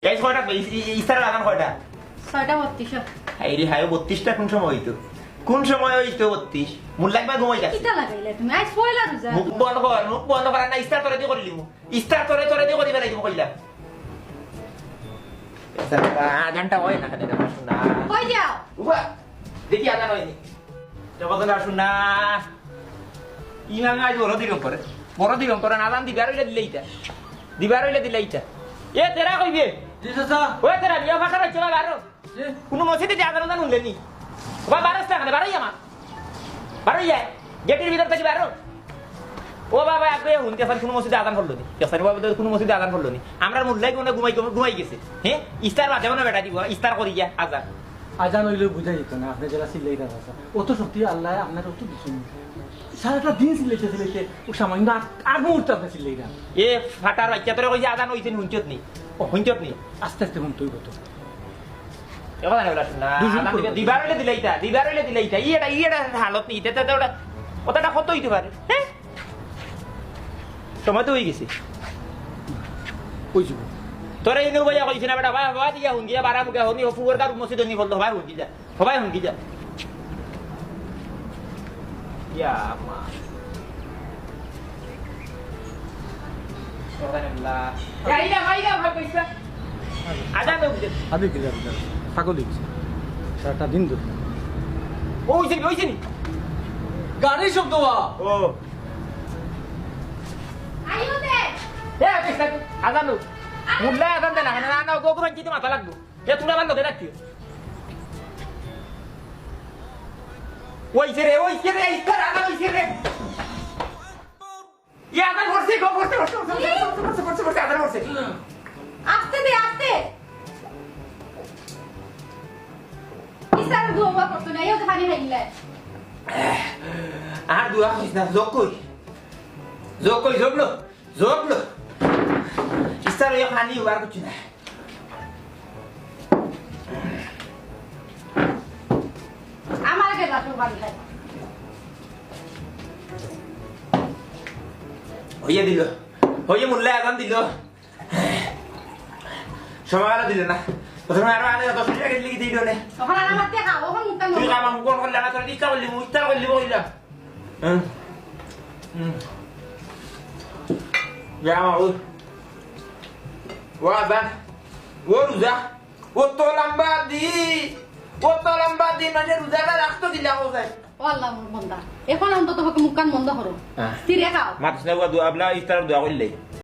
এই ছয়টা ইস্তারের আগান কয়টা? 6:32। এই রে হায় 32টা কোন সময় হইতো? কোন সময় হইতো 32? মুল্লা একবার ঘুমাই যাচ্ছে। কিটা লাগাইলে তুমি? আজ পয়লা রোজা। মুখ বন্ধ কর না, ইস্তার তোরে দিয়ে করে লিমু। ইস্তার তোরে দিয়ে করে বেলাই দিব কইলা। আজানটা হয় না খালি না শুনা। কই যাও? উবা দেখি আজান হয়নি। জগৎ না শুনা। ইমাম আজ বড় দিরম করে আজান দিবার হইলে দিলেইটা। এ তেরা কইবে? জি চাচা। ওই তেরা বিয়া ভাষা রাখছো বা বারো। কোন মসজিদে আজান শুনলেনি? ওবা 12 টাকা বারোই আমার। বারোই যায়। গেটের ভিতর থেকে বারো। ও বাবা আগে হুনতে আসার কোন মসজিদে আজান করলো নি? কেসারি বাবা কোন মসজিদে আজান করলো নি? আমরা মুল্লাই কোন ঘুমাই গেছে। হ্যাঁ ইস্তার বাজে না বেটা দিব ইস্তার করি গিয়া আজান। আজান হইলে বুঝা যেত না আপনি যারা সিলাই দা চাচা। অত শক্তি আল্লাহ আপনার অত দিছেন। সারাটা দিন সিলাইতে ও সামান্য আগ মুহূর্তে আপনি সিলাই দেন। এ ফাটার বাচ্চা তোরে কইছে আজান হইছে হুনচত নি। ও হুনচত নি। আস্তে আস্তে মন তৈরি হতো। এবার না বলা শুনা। দিবার হইলে দিলাইটা। ইয়েটা হালত নি। এটা ওটা ওটাটা কত হইতে পারে? হ্যাঁ সময় তো হয়ে গেছে। ওই যাব তোরা ইনু বইয়া কইছিনা বেটা বাবা দিয়া হুন গিয়া বারা মুকে হনি ফুয়ার কার মসজিদ নি বলতো ভাই হুন যা। সবাই হুন যা। ইয়া মা সুবহানাল্লাহ। গাইলা ভাই কইছা। আজান তো বুঝে। আদি কি যাবে পাগল হইছে সারাটা দিন ধরে ওইছে নি। গাড়ির শব্দ বা ও আইও দে। এ কইছা আজান মুল্লা আজান দেনা না গোগো ভাঞ্চিতে মাথা লাগবো। এ তুলা বান্ধ দে রাখি। ওইছে রে ইস্তার আজান ওইছে রে। ইয়া আজান করছে আজান করছে। আস্তে দে আস্তে। ইসার দুয়া করতে না ইও খালি হইলে। আর দুয়া কইছ না জগলো ইস্তার ইয়া খালি আর কিছু না। আমার আগে যাতো বাড়ি খাই। হইয়ে মুল্লা আজান দিল। সময় দিল না প্রথমে আরো আগে 10 মিনিট আগে লিখে দিল না। তখন আমার দেখা ওখন মুক্তা তুই নয়। কাম কোন করলে না তোর ইচ্ছা করলি কইলা। Ya mau. Wah, Bang. রোজা কত লম্বা দিন মানে রোজাটা রাখতো দিলা কোথায়? আল্লাহ মোর বন্দা এখন অন্তত মুখ কান বন্ধ করো স্থির খাও মাছ নেওয়া দোয়া বলা ইফতার দোয়া করলে